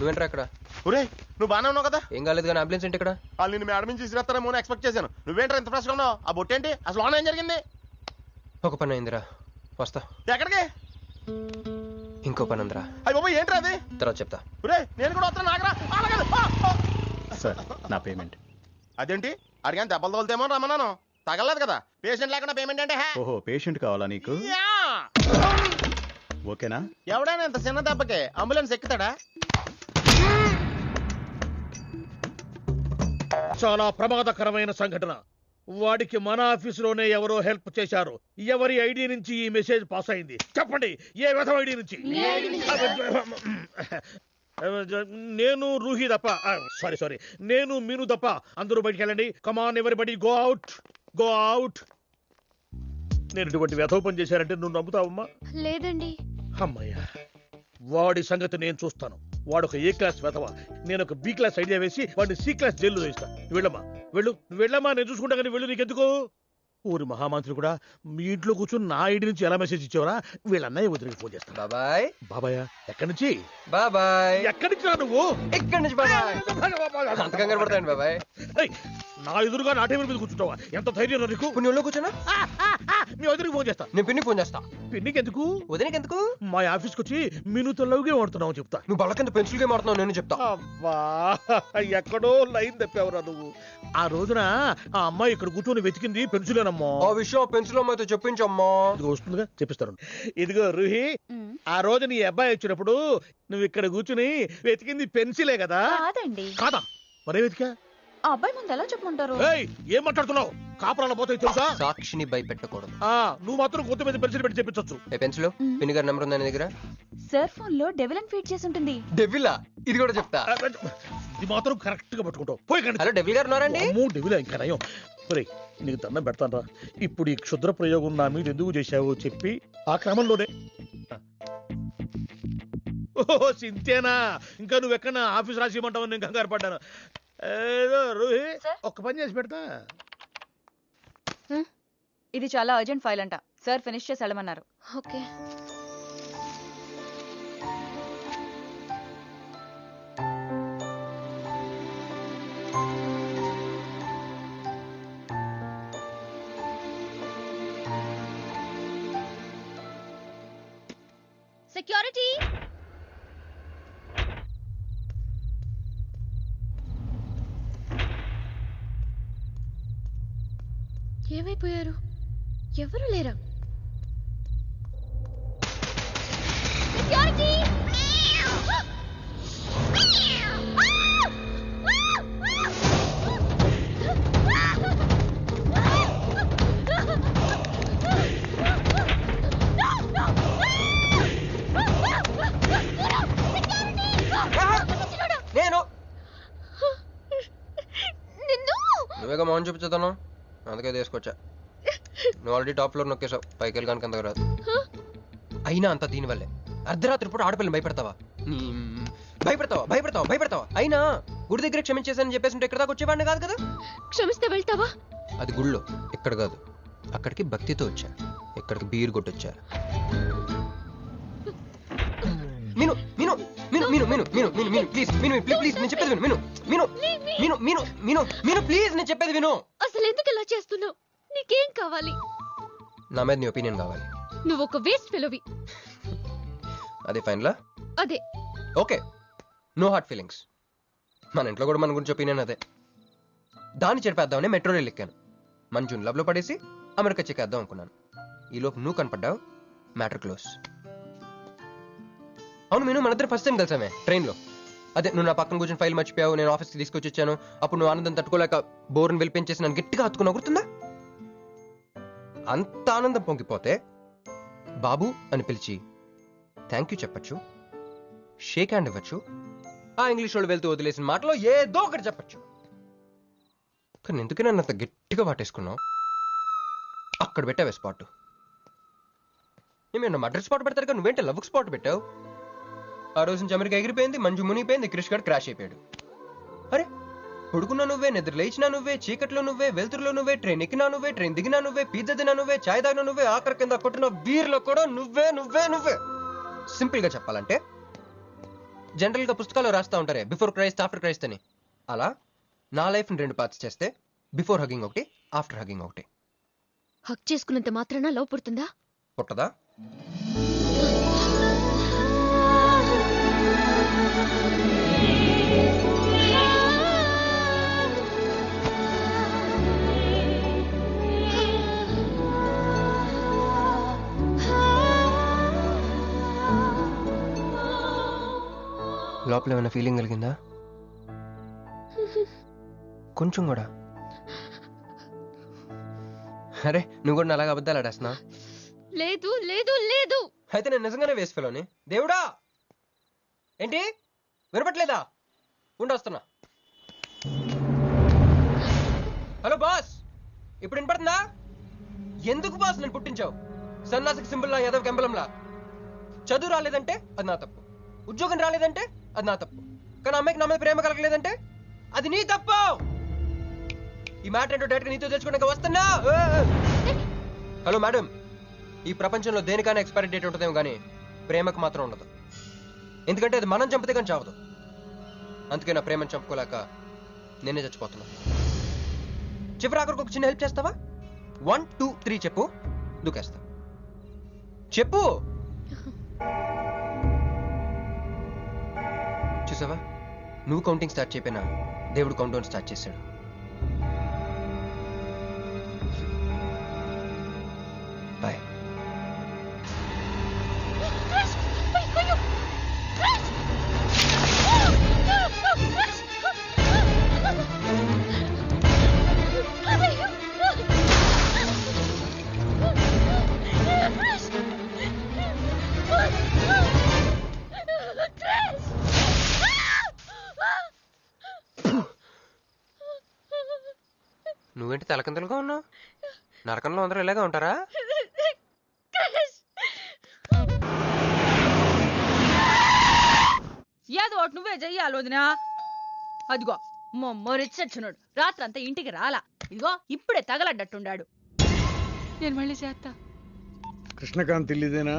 నువ్వేంట్రా ఇక్కడ? ఒరే నువ్వు బాగానే ఉన్నావు కదా? ఏం కాలేదు కానీ అంబులెన్స్ ఏంటి ఇక్కడ? వాళ్ళు నిన్ను మేడం నుంచి తీసుకురాస్తారేమో ఎక్స్పెక్ట్ చేశాను. నువ్వేంట్రా ఇంత ఫ్రెష్గా ఉన్నావు? ఆ బొట్టేంటి అసలు? ఆన్ ఏం జరిగింది? ఒక పని అయిందిరా, వస్తా. ఎక్కడికి? ఇంకో పని ఉందిరా. అయ్యి బాబు ఏంట్రా అది? తర్వాత చెప్తా. ఒరే నేను కూడా వస్తాను, నాగరా. సార్ నా పేమెంట్. అదేంటి అడిగాను దెబ్బలు తోలుతేమో రమ్మన్నాను, తగలలేదు కదా. పేషెంట్ లేకుండా పేమెంట్ అంటే? ఓహో పేషెంట్ కావాలా నీకు? ఓకేనా? ఎవడైనా ఇంత చిన్న దెబ్బకి అంబులెన్స్ ఎక్కుతాడా? చాలా ప్రమాదకరమైన సంఘటన. వాడికి మన ఆఫీసులోనే ఎవరో హెల్ప్ చేశారు. ఎవరి ఐడి నుంచి ఈ మెసేజ్ పాస్ అయింది చెప్పండి? ఏ విధం ఐడి నుంచి? నేను రూహి తప్ప, సారీ నేను మీను తప్ప అందరూ బయటికి వెళ్ళండి. Come on everybody go out, go out. నేను ఇటువంటి వ్యధవ పని చేశారంటే నువ్వు నమ్ముతావమ్మా? లేదండి. అమ్మయ్యా, వాడి సంగతి నేను చూస్తాను. వాడు ఒక ఏ క్లాస్ వెధవ, నేను ఒక బి క్లాస్ ఐడియా వేసి వాడిని సి క్లాస్ జైల్లో వేస్తాను. వెళ్ళమ్మా వెళ్ళు, నువ్వు వెళ్ళమ్మా, నేను చూసుకుంటా. కానీ వెళ్ళు, నీకెందుకు? ఊరి మహామంత్రి కూడా మీ ఇంట్లో కూర్చొని నా ఐడి నుంచి ఎలా మెసేజ్ ఇచ్చేవరా? వీళ్ళన్నయ్య వదిలికి ఫోన్ చేస్తాను. బాబాయ్. బాబాయ్ ఎక్కడి నుంచి? బాబాయ్ ఎక్కడి నుంచి రా నువ్వు? ఇక్కడి నుంచి బాబాయ్. అంత కంగారు పడతాయండి బాబాయ్. నా ఎదురుగా నా టేబుల్ మీద కూర్చుంటావా? ఎంత ధైర్యం నీకు? పుణ్యంలో కూర్చున్నా మీ వదిలికి ఫోన్ చేస్తా. నేను పిన్నికి ఫోన్ చేస్తా. పిన్నికి ఎందుకు? వదినకి ఎందుకు? మా ఆఫీస్కి వచ్చి మీనుతో లవ్గా వాడుతున్నావు చెప్తా. నువ్వు బళ్ళ కింద పెన్సిల్ గేమ్ ఆడుతున్నావు, నేను చెప్తా. అబ్బా ఎక్కడో లైన్ తప్పావురా నువ్వు. ఆ రోజున ఆ అమ్మాయి ఇక్కడ కూర్చొని వెతికింది పెన్సిలేనమ్మా. ఆ విషయం పెన్సిల్ అమ్మాయితో చెప్పించమ్మా. ఇదిగో వస్తుందిగా, చెప్పిస్తాను. ఇదిగో రూహి, ఆ రోజు నీ అబ్బాయి వచ్చినప్పుడు నువ్వు ఇక్కడ కూర్చుని వెతికింది పెన్సిలే కదా? కాదండి. కాదా? మరే వెతికా? ఆ అబ్బాయి ముందు ఎలా చెప్పమంటారు? ఏం మాట్లాడుతున్నావు? కాపురాల పోతాయి తెలుసా? సాక్షిని భయపెట్టకూడదు. నువ్వు మాత్రం కొత్త మీద పెన్సిల్ పెట్టి చెప్పించచ్చు. పెన్సిల్ పిన్ని గారి నెంబర్ ఉందా నీ దగ్గర? సార్ ఫోన్ లో డెవిల్ అని ఫీడ్ చేసి ఉంటుంది. డెవిలా? ఇది కూడా చెప్తా. ఇది మాత్రం కరెక్ట్ గా పట్టుకుంటావు. పోయి కండి. హలో డెవిల్ గారు ఉన్నారండి? డెవిల్ ఇంకా నయం. నీకు దండం పెడతాను రా. ఇప్పుడు ఈ క్షుద్ర ప్రయోగం నా మీద ఎందుకు చేశావో చెప్పి ఆ క్రమంలోనే. ఓహో సింతేనా? ఇంకా నువ్వెక్కడ ఆఫీస్ రాసి ఇవ్వమంటావు? నేను కంగారు పడ్డాను. ఏదో రూహి ఒక్క పని చేసి పెడతా. ఇది చాలా అర్జెంట్ ఫైల్ అంట. సార్ ఫినిష్ చేసి వెళ్ళమన్నారు. ఓకే. సెక్యూరిటీ. ఏమైపోయారు? ఎవరు లేరా? సెక్యూరిటీ. నేను నువ్వేగా మౌన్ చూపించుతాను, అందుకే తీసుకొచ్చా. నువ్వు ఆల్రెడీ టాప్ ఫ్లోర్ నొక్కేసావు, పైకి వెళ్ళి కనుక అంతకు రాదు. అయినా అంత దీనివల్లే అర్ధరాత్రి పూట ఆడపిల్లని భయపెడతావా? భయపెడతావా భయపెడతావా భయపెడతావా? అయినా గుడి దగ్గర క్షమించేసానని చెప్పేసి ఉంటే ఇక్కడ దాకా వచ్చేవాడిని కాదు కదా. క్షమిస్తే వెళ్తావా? అది గుళ్ళో, ఇక్కడ కాదు. అక్కడికి భక్తితో వచ్చా, ఇక్కడికి బీర్ కొట్టొచ్చా. మీను మీను మీను మీను మీను మీను మీను మీను ప్లీజ్ మీను ప్లీజ్ నేను చెప్పేది విను. మీను మీను మీను మీను మీను ప్లీజ్ నేను చెప్పేది విను. అసలు ఎందుకు ఇలా చేస్తున్నావు? నీకేం కావాలి? నా మీద నీ ఒపీనియన్ కావాలి. నువ్వు ఒక వేస్ట్ ఫెలోవి. అదే ఫైనలా? అదే. Okay, no heart feelings. మన ఇంట్లో కూడా మన గురించి ఒపీనియన్ అదే. దాన్ని చెరిపేద్దామని మెట్రో రైల్ ఎక్కాను. మంజుని లవ్లో పడేసి అమెరికా చెక్కేద్దాం అనుకున్నాను. ఈలోపు నువ్వు కనపడ్డావు, మ్యాటర్ క్లోజ్. అవును మీను, మన ఇద్దరు ఫస్ట్ టైం కలిసామే ట్రైన్లో. అదే నువ్వు నా పక్కన కూర్చొని ఫైల్ మర్చిపోయావు, నేను ఆఫీస్కి తీసుకొచ్చి వచ్చాను. అప్పుడు నువ్వు ఆనందం తట్టుకోలేక బోర్ని వెళ్ళిపించేసి నన్ను గట్టిగా హత్తుకున్నా, గుర్తుందా? అంత ఆనందం పొంగిపోతే బాబు అని పిలిచి థ్యాంక్ యూ చెప్పచ్చు, షేక్ హ్యాండ్ ఇవ్వచ్చు, ఆ ఇంగ్లీష్ వాళ్ళు వెళ్తూ వదిలేసిన మాటలో ఏదో ఒకటి చెప్పచ్చు. కానీ ఎందుకు నన్ను అంత గట్టిగా వాటేసుకున్నావు? అక్కడ పెట్టావే స్పాట్. ఏమన్నా మర్డర్ స్పాట్ పెడతారు కదా, నువ్వేంటే లవ్ స్పాట్ పెట్టావు. ఆ రోజు నుంచి అమెరికా ఎగిరిపోయింది, మంజు మునిగిపోయింది, క్రిష్ గారు క్రాష్ అయిపోయాడు. అరే పడుకున్నా నువ్వే, నిద్ర లేచినా నువ్వే, చీకట్లో నువ్వే, వెలుతురులో నువ్వే, ట్రైన్ ఎక్కినా నువ్వే, ట్రైన్ దిగినా నువ్వే, పిజ్జా తినా నువ్వే, చాయ్ తాగినా నువ్వే, ఆఖరి కింద కొట్టిన బీర్లో కూడా నువ్వే నువ్వే నువ్వే. సింపుల్ గా చెప్పాలంటే జనరల్గా పుస్తకాలు రాస్తూ ఉంటారే బిఫోర్ క్రైస్ట్ ఆఫ్టర్ క్రైస్ట్ అని, అలా నా లైఫ్ని 2 పార్ట్స్ చేస్తే బిఫోర్ హగింగ్ ఒకటి, ఆఫ్టర్ హగింగ్ ఒకటి. హక్ చేసుకున్నంత మాత్రాన లవ్ పుడుతుందా? పుట్టదా? లోపల ఏమైనా ఫీలింగ్ కలిగిందా? కొంచెం కూడా? అరే నువ్వు కూడా అలాగే అబద్ధాలు ఆడేస్తున్నా. లేదు లేదు లేదు. అయితే నేను నిజంగానే వేస్ట్ ఫెలోని. దేవుడా ఏంటి వినపట్లేదా? ఉండొస్తున్నా. హలో బాస్, ఇప్పుడు వినపడుతుందా? ఎందుకు బాస్ నేను పుట్టించావు? సన్నాసికి సింబల్ లా, యాదవ్ కెంబలంలా. చదువు రాలేదంటే అది నా తప్పు, ఉద్యోగం రాలేదంటే అది నా తప్పు, కానీ అమ్మాయికి నా మీద ప్రేమ కలగలేదంటే అది నీ తప్పు. ఈ మ్యాటర్ ఏంటో డైరెక్ట్గా నీతో తెచ్చుకోవడానికి వస్తున్నా. హలో మేడం, ఈ ప్రపంచంలో దేనికైనా ఎక్స్పైరీ డేట్ ఉంటుందేమో కానీ ప్రేమకు మాత్రం ఉండదు. ఎందుకంటే అది మనం చంపితే కానీ చావదు. అందుకే నా ప్రేమను చంపుకోలేక నేనే చచ్చిపోతున్నా. చివరి ఆఖరికి ఒక చిన్న హెల్ప్ చేస్తావా? 1 2 3 చెప్పు, దూకేస్తా. చెప్పు. చూసావా, నువ్వు కౌంటింగ్ స్టార్ట్ చేయపోయినా దేవుడు కౌంట్ డౌన్ స్టార్ట్ చేశాడు. బాయ్. నువ్వేంటి తలకిందులుగా ఉన్నావు? నరకంలో అందరూ ఇలాగే ఉంటారా? ఏదో ఒకటి నువ్వే చెయ్యాలి వదినా. అదిగో మొమ్మరిచ్చచ్చున్నాడు, రాత్రంతా ఇంటికి రాలా. ఇదిగో ఇప్పుడే తగలడ్డట్టుండాడు. నేను మళ్ళీ చేస్తా. కృష్ణకాంత్ ఇల్లుదేనా?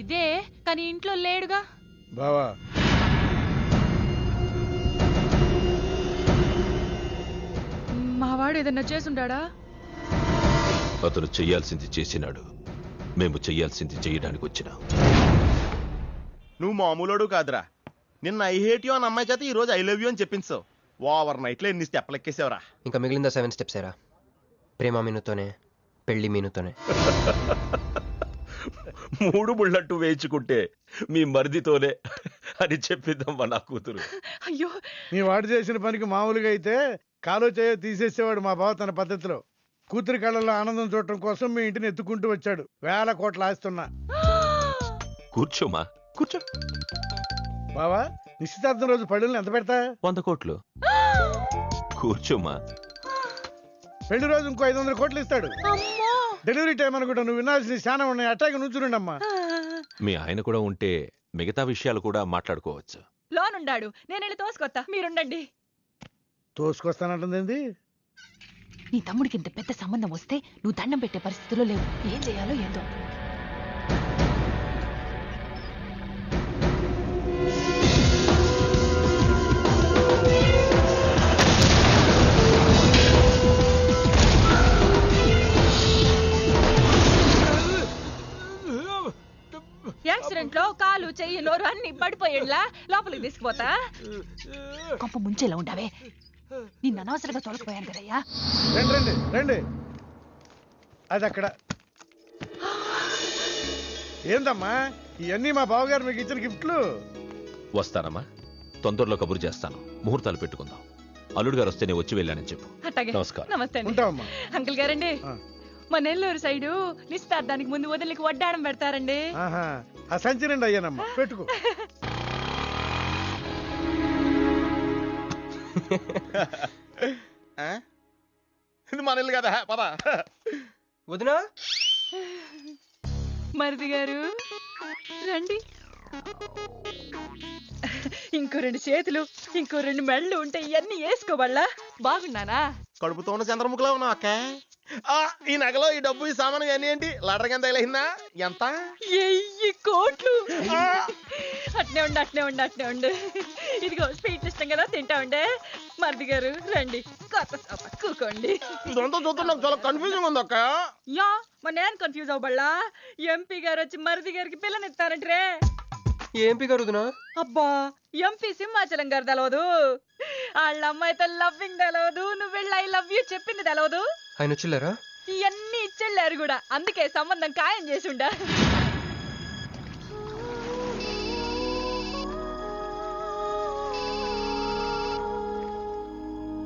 ఇదే, కానీ ఇంట్లో లేడుగా. బావా మావాడు ఏదన్నా చేసుండాడా? అతను చెయ్యాల్సింది చేసినాడు, మేము చెయ్యాల్సింది చేయడానికి వచ్చినా. నువ్వు మామూలుడు కాదురా. నిన్న ఐ హేట్ యూ అని అమ్మాయి చేత ఈ రోజు ఐ లవ్ యూ అని చెప్పించావు. ఓవర్ నైట్ లో ఎన్ని స్టెప్లు ఎక్కేసావురా. ఇంకా మిగిలిందా 7 స్టెప్స్ ఏరా? ప్రేమ మీనుతోనే, పెళ్లి మీనుతోనే. 3 ముళ్ళట్టు వేయించుకుంటే మీ మరిదితోనే అని చెప్పిద్దమ్మా నా కూతురు. అయ్యో, మీ వాడు చేసిన పనికి మామూలుగా అయితే కాలో చేయ తీసేసేవాడు మా బావ తన పద్ధతిలో. కూతురి కళ్ళలో ఆనందం చూడటం కోసం మీ ఇంటిని ఎత్తుకుంటూ వచ్చాడు. 1000 కోట్లు ఆస్తున్నా. కూర్చోమా, కూర్చో. బావా, నిశ్చితార్థం రోజు పళ్ళుల్ని ఎంత పెడతా? 100 కోట్లు. కూర్చోమా. పెళ్లి రోజు ఇంకో 500 కోట్లు ఇస్తాడు. డెలివరీ టైం అనుకుంటా. నువ్వు వినాల్సిన చాలా ఉన్నాయి. అట్టాగే నుంచుండమ్మా. మీ ఆయన కూడా ఉంటే మిగతా విషయాలు కూడా మాట్లాడుకోవచ్చు. లోనుండాడు, నేను వెళ్ళి తోసుకొత్తా, మీరుండండి. తోసుకొస్తానంటుంది. నీ తమ్ముడికి ఇంత పెద్ద సంబంధం వస్తే నువ్వు దండం పెట్టే పరిస్థితిలో లేవు. ఏం చేయాలో ఏందో. యాక్సిడెంట్ లో కాలు, చెయ్యి, నోరు అన్ని పడిపోయేలా లోపలికి తీసుకుపోతా. కొంప ముంచేలా ఉండవే. నిన్ను అనవసరంగా తొలగిపోయాను కదయ్యా. రండి రండి రండి. అది అక్కడ. ఏందమ్మా ఇవన్నీ మా బావగారు మీకు ఇచ్చిన గిఫ్ట్లు? వస్తానమ్మా, తొందరలో కబురు చేస్తాను. ముహూర్తాలు పెట్టుకుందాం. అల్లుడు గారు వస్తే నేను వచ్చి వెళ్ళానని చెప్పు. అట్టాగే. నమస్కారం. నమస్తే అండి. ఉంటావమ్మా. అంకుల్ గారండి, మా నెల్లూరు సైడు నిశ్చితార్థానికి ముందు వదిలికి వడ్డాడం పెడతారండి. ఆహా, ఆ సంచి నిండి అయ్యానమ్మా, పెట్టుకో. ఇది మన ఇల్లు కదా, పద. వదినా, మరిది గారు రండి. ఇంకో 2 చేతులు, ఇంకో 2 మెళ్ళు ఉంటే ఇవన్నీ వేసుకోవాలా? బాగున్నానా? కడుపుతో ఉన్న చంద్రముఖిలో ఉన్నావు అక్క. ఈ నగలో ఈ డబ్బు ఈ సామాను ఇవన్నీ ఏంటి? లాటరీ ఎంత తగిలిందా? ఎంత? 1000 కోట్లు. అట్నే ఉండు. ఇదిగో స్వీట్లు ఇష్టం కదా, తింటా ఉండే. మరిది గారు రండి, కొత్త సోఫా కూకోండి. ఇదంతా చూస్తే నాకు చాలా కన్ఫ్యూజింగ్ ఉంది అక్క. యా మరి నేను కన్ఫ్యూజ్ అవ్వబడలా. ఎంపీ గారు వచ్చి మరిది గారికి పిల్లనిస్తారంటే. ఏంపి గారుదునా? అబ్బా ఎంపీ సింహాచలం గారు తెలవదు, వాళ్ళ అమ్మాయితో లవ్వింగ్ తెలవదు, నువ్వు వెళ్ళి ఐ లవ్ యూ చెప్పింది తెలవదు. ఆయన వచ్చిల్లారా? ఇవన్నీ ఇచ్చెళ్ళారు కూడా, అందుకే సంబంధం ఖాయం చేసి ఉండా.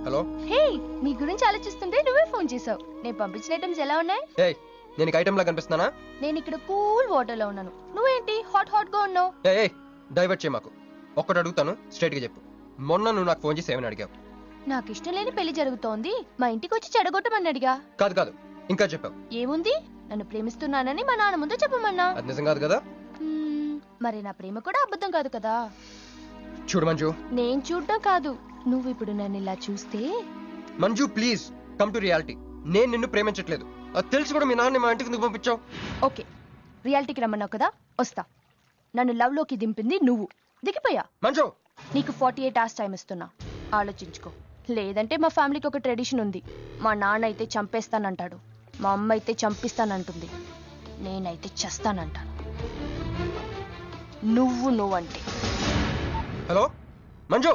హలో. హే, మీ గురించి ఆలోచిస్తుంటే నువ్వే ఫోన్ చేసావు. నేను పంపించిన ఐటమ్స్ ఎలా ఉన్నాయి? ఏయ్, నేను నీకు ఐటమ్ లా కనిపిస్తున్నానా? నేను ఇక్కడ కూల్ వాటర్ లో ఉన్నాను, నువ్వేంటి హాట్ గా ఉన్నావు? ఏ డైవర్ట్ చేయ మాకు. ఒక్కటి అడుగుతాను, స్ట్రైట్ గా చెప్పు. మొన్న నువ్వు నాకు ఫోన్ చేసి ఏమని అడిగావు? నాకు ఇష్టం లేని పెళ్లి జరుగుతోంది, మా ఇంటికి వచ్చి చెడగొట్టమని అడిగా. కాదు ఇంకా చెప్పావు. ఏముంది, నన్ను ప్రేమిస్తున్నానని మా నాన్న ముందు చెప్పమన్నా. అది నిజం కాదు కదా? మరి నా ప్రేమ కూడా అబద్ధం కాదు కదా? చూడు మంజు. నేను చూడటం కాదు, నువ్వు ఇప్పుడు నన్ను ఇలా చూస్తే. Manju please come to reality. నేను నిన్ను ప్రేమించట్లేదు, అది తెలిసి కూడా మీ నాన్న మా ఇంటికి ఎందుకు పంపించావు? ఓకే, రియాలిటీకి రమ్మన్నావు కదా, వస్తా. నన్ను లవ్ లోకి దింపింది నువ్వు, దిగిపోయా. మంజు నీకు 48 hours టైం ఇస్తున్నా, ఆలోచించుకో. లేదంటే మా ఫ్యామిలీకి ఒక ట్రెడిషన్ ఉంది, మా నాన్న అయితే చంపేస్తానంటాడు, మా అమ్మ అయితే చంపిస్తానంటుంది, నేనైతే చస్తానంటాను. నువ్వంటే. హలో మంజు.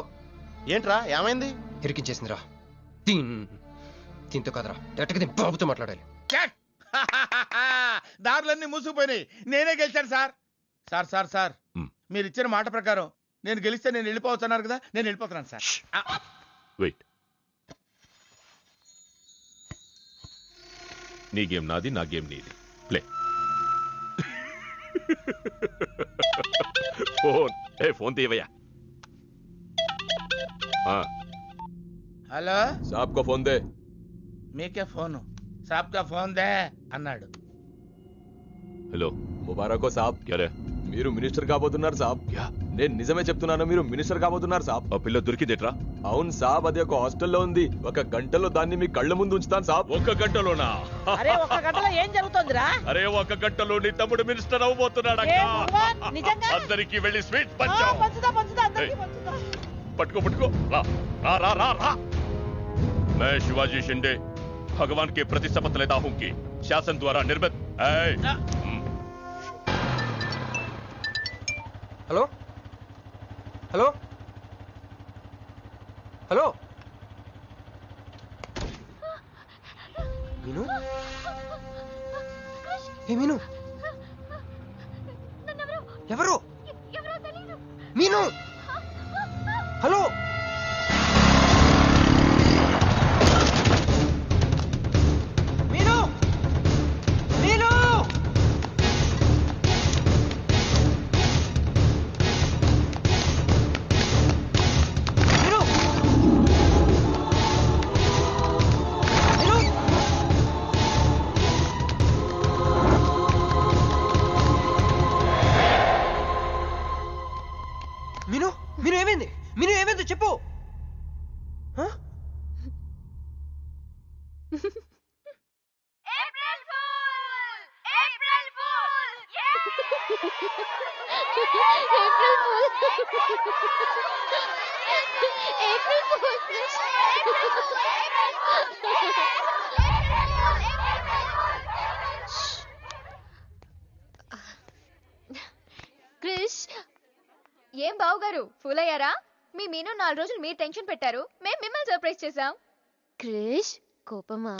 ఏంట్రా ఏమైంది? ఇరికించేసిందిరా. దీంతో కదరా, డైరెక్ట్గా దీని బాబుతో మాట్లాడాలి. దారులన్నీ మూసుకుపోయినాయి, నేనే గెలిచాను సార్. సార్ మీరు ఇచ్చిన మాట ప్రకారం నేను గెలిస్తే నేను వెళ్ళిపోవచ్చు అన్నారు కదా, నేను వెళ్ళిపోతున్నాను సార్. వెయిట్. నీ గేమ్ నాది, నా గేమ్ నీది. ప్లే. ఫోన్ తీయవయ్యా. హలో, సాబ్ కో ఫోన్ దే. మీకే ఫోను, సాబ్ కా ఫోన్ దే అన్నాడు. హలో ముబారకో సాబ్. క్యారే? మీరు మినిస్టర్ కాబోతున్నారు సాబ్. నేను నిజమే చెప్తున్నాను, మీరు మినిస్టర్ కాబోతున్నారు సాబ్. ఆ పిల్ల దొరికిందేట్రా? అవును సాబ్, అది ఒక హాస్టల్లో ఉంది. 1 గంటలో దాన్ని మీ కళ్ళ ముందు ఉంచుతాను సాబ్. 1 గంటలోనా? అరే 1 గంటలో ఏం జరుగుతుందిరా? అరే 1 గంటలో నీ తమ్ముడు మినిస్టర్ అవబోతున్నాడు. అందరికి వెళ్ళి స్వీట్ పట్టుకో. రా. मैं शिवाजी शिंदे भगवान के प्रति शपथ लेता हूं कि शासन द्वारा निर्मित హలో మీను. ఏ మీను? ఎవరు? మీను. హలో. మీను ఏమైంది చెప్పు. క్రిష్, ఏం బావగారు ఫూల్ అయ్యారా? మీ మీను 4 రోజులు మీరు టెన్షన్ పెట్టారు, మేము మిమ్మల్ని సర్ప్రైజ్ చేసాం. క్రిష్ కోపమా?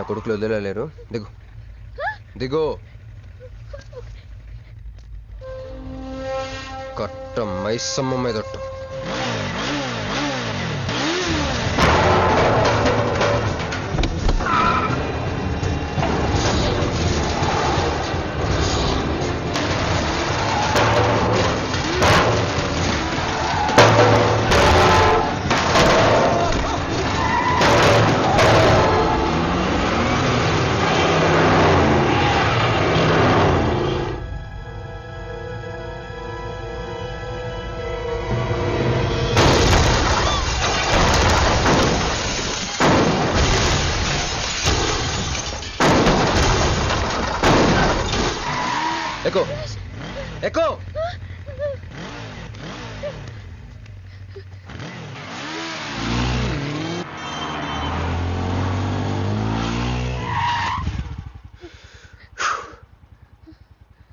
నా కొడుకులు వదిలేలేరు. దిగు దిగు. కట్ట మైసమ్మ మీదట్టు. ఎక్కు ఎక్కు.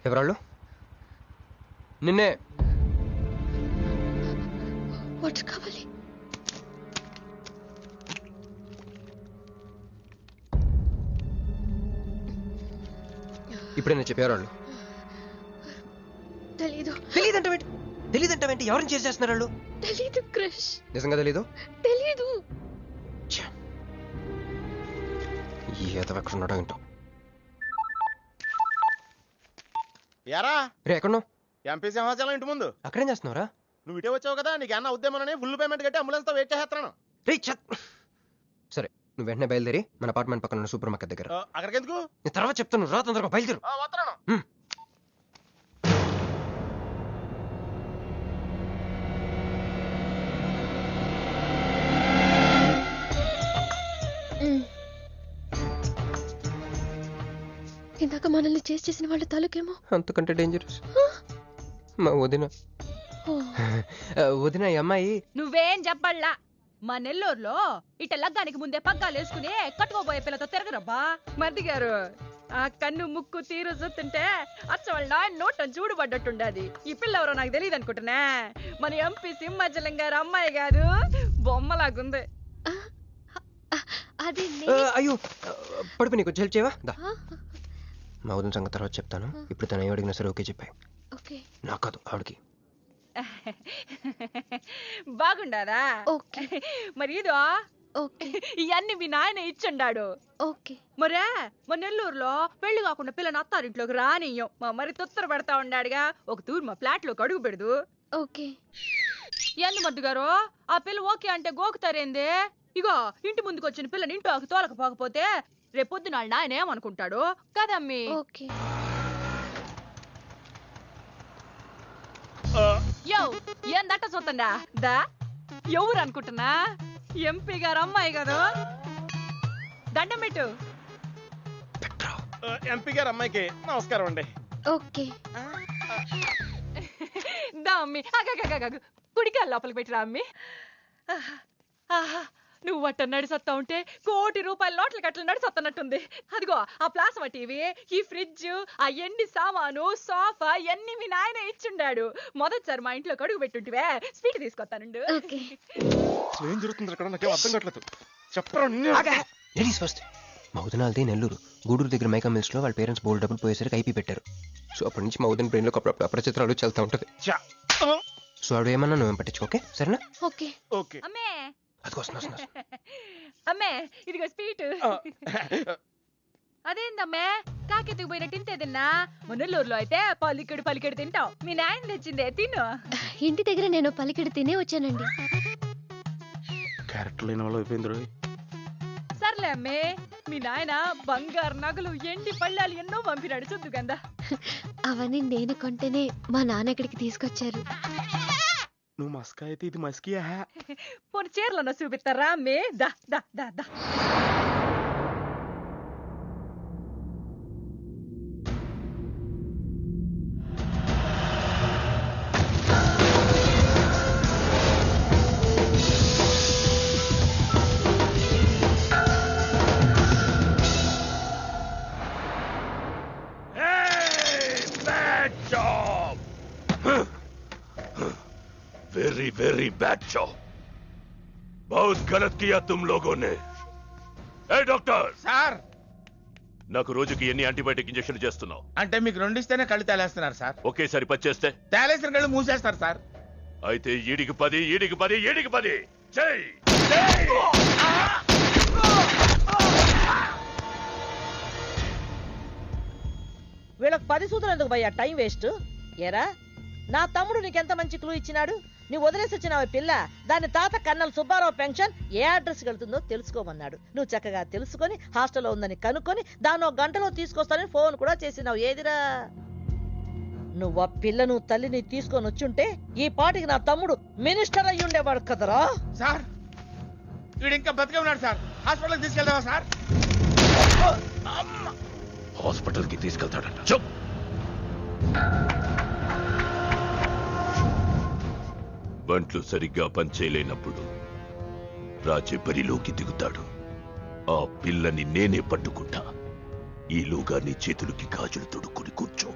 ఎవరాళ్ళు? నిన్నే. వాటర్ కావాలి. ఇప్పుడే నేను చెప్పేవాళ్ళు. తెలీదు. తెలీదంటే ఎవరిని చేసేస్తున్నారు వాళ్ళు? తెలీదు క్రష్. నిజంగా తెలీదు? తెలీదు. ఏదో ఎక్కడ ఉన్నాడో ఏంటో. ఎరా రే ఎక్కడున్నావు? ఎంపీ సింహాచలం ఇంటి ముందు. అక్కడేం చేస్తున్నావురా? నువ్వు ఇటే వచ్చావు కదా, నీకు అన్న ఉద్యమని ఫుల్ పేమెంట్ కట్టి అంబులెన్స్ తో వెయిట్ చేస్తున్నాను. రే సరే, నువ్వు వెంటనే బయలుదేరి మన అపార్ట్మెంట్ పక్కన ఉన్న సూపర్ మార్కెట్ దగ్గర. అక్కడికి ఎందుకు? నేను తర్వాత చెప్తాను, రా తొందరగా బయలుదేరు. వస్తున్నాను. ఇందాక మనల్ని చేసిన వాళ్ళ తాలూకేమో అంతకంటే డేంజరస్ మా వదిన. వదిన ఈ అమ్మాయి. నువ్వేం చెప్పల్లా. మా నెల్లూరులో ఇట లగ్గానికి ముందే పగ్గాలు వేసుకుని కట్టుకోబోయే పిల్లతో తిరగరబ్బా. మరిది గారు, ఆ కన్ను ముక్కు తీరు చూస్తుంటే అచ్చ వాళ్ళ నోటం చూడుబడ్డట్టుండది. ఈ పిల్ల ఎవరో నాకు తెలియదు అనుకుంటున్నా. మన ఎంపీ సింహాచలం గారు అమ్మాయి కాదు, బొమ్మలాగుంది. అది అయ్యో పడుపు, నీకు హెల్ప్ చేయవా? దా. మా వదిన సంగతి తర్వాత చెప్తాను. ఇప్పుడు తను ఏ అడిగినా సరే ఓకే చెప్పాయి. నాకు కాదు, ఆవిడకి. బాగుండారా? మరి ఇదో ఓకే. ఇవన్నీ మీ నాయన ఇచ్చుండాడు. ఓకే. మరే మా నెల్లూరులో పెళ్లి కాకుండా పిల్లని అత్తారింట్లోకి రానియ్యం. మా మరి తొత్తర పెడతా ఉండాడుగా. ఒక తూరు మా ఫ్లాట్ లోకి అడుగు పెడదు. ఓకే. ఎందు మద్దు గారు, ఆ పిల్ల ఓకే అంటే గోకుతారేంది? ఇగో ఇంటి ముందుకు వచ్చిన పిల్లని ఇంట్లోకి తోలకపోకపోతే రేపొద్దున వాళ్ళ నాయన ఏమనుకుంటాడు కదమ్మీ? ఓకే. యో ఏందట్ట చూతండా? దా ఎవరు అనుకుంటున్నా? ఎంపీ గారు అమ్మాయి కదా. దండం పెట్టు. ఎంపీ గారు అమ్మాయికి నమస్కారం అండి. ఓకే. దా అమ్మి, కుడికాయలు లోపలికి పెట్టిరా అమ్మి. నువ్వు అట్ట నడిసొత్తా ఉంటే ₹1 కోటి నోట్ల కట్టలు నడిసొత్తనట్టుంది. అదిగో ఆ ప్లాస్మా టీవీ, ఈ ఫ్రిడ్జ్, ఆ ఎండి సామాను, సోఫా ఇవన్నీ మీ నాయన ఇచ్చుండాడు. మొదటిసారి మా ఇంట్లో అడుగు పెట్టుంటివే, స్వీట్ తీసుకొస్తానుండు. ఏం జరుగుతుంది అక్కడ? నాకేం అర్థం కావట్లేదు. చెప్పరా. Ladies first. మా వదినాలది నెల్లూరు. గూడూరు దగ్గర మైకా మిల్స్ లో వాళ్ళ పేరెంట్స్ బోల్డ్ డబ్బులు పోయేసరికి ఐపీ పెట్టారు. సో అప్పటి నుంచి మా వదిన బ్రెయిన్ లో అపరిచిత్రాలు చల్తా ఉంటది. సో ఆవిడ ఏమన్నా నువ్వేం పట్టించుకోకే, సరేనా? ఓకే. ఓకే. అమ్మే, అది వస్తున్నా. అమ్మే ఇదిగో స్వీట్. అదేందమ్మే కాకెత్తుకు పోయినట్టు ఇంతే తిన్నా? మునల్లూరులో అయితే పలికెడు తింటావు. మీ నాయన తెచ్చిందే తిను. ఇంటి దగ్గర నేను పలికెడు తినే వచ్చానండి. క్యారెక్టర్ లేని వాళ్ళు అయిపోయింది. సర్లే అమ్మే, మీ నాయన బంగారు నగలు, ఎండి పళ్ళాలు ఎన్నో పంపినాడు చూద్దు గందా. అవన్నీ నేను కొంటేనే మా నాన్న ఇక్కడికి తీసుకొచ్చారు. నువ్వు మస్కా అయితే ఇది మస్కియా? పోనీ చీరలో చూపిస్తారా అమ్మే? దా దా దా దా. Very very bad job. बहुत गलत किया तुम लोगों ने. ए डॉक्टर, సార్ నాకు రోజుకి ఎన్ని యాంటీబయాటిక్ ఇంజెక్షన్ చేస్తున్నావు? అంటే మీకు 2 ఇస్తేనే కళ్ళు తేలేస్తున్నారు సార్. ఒకేసారి 10 చేస్తే తేలేసిన కళ్ళు మూసేస్తారు సార్. అయితే ఈడికి 10, ఈడికి 10, ఈడికి 10 చెయ్. వీళ్ళకి 10 సూత్రం ఎందుకు భయ్యా, టైం వేస్ట్. ఏరా నా తమ్ముడు నీకెంత మంచి క్లూ ఇచ్చినాడు. నువ్వు వదిలేసి వచ్చినావు పిల్ల, దాని తాత కన్నల సుబ్బారావు పెన్షన్ ఏ అడ్రస్కి వెళ్తుందో తెలుసుకోమన్నాడు. నువ్వు చక్కగా తెలుసుకొని హాస్టల్లో ఉందని కనుక్కొని దాన్ని 1 గంటలో తీసుకొస్తానని ఫోన్ కూడా చేసినావు. ఏదిరా నువ్వు ఆ పిల్లను తల్లిని తీసుకొని వచ్చుంటే ఈ పాటికి నా తమ్ముడు మినిస్టర్ అయ్యి ఉండేవాడు కదరా. సార్ వీడు ఇంకా బతికే ఉన్నాడు సార్. హాస్పిటల్కి తీసుకెళ్దామా సార్? హాస్పిటల్ కి తీసుకెళ్తాడంట. చెప్. బంట్లు సరిగ్గా పనిచేయలేనప్పుడు రాజే బరిలోకి దిగుతాడు. ఆ పిల్లని నేనే పట్టుకుంటా. ఈలోగా నీ చేతులకి గాజులు తొడుక్కుని కూర్చో.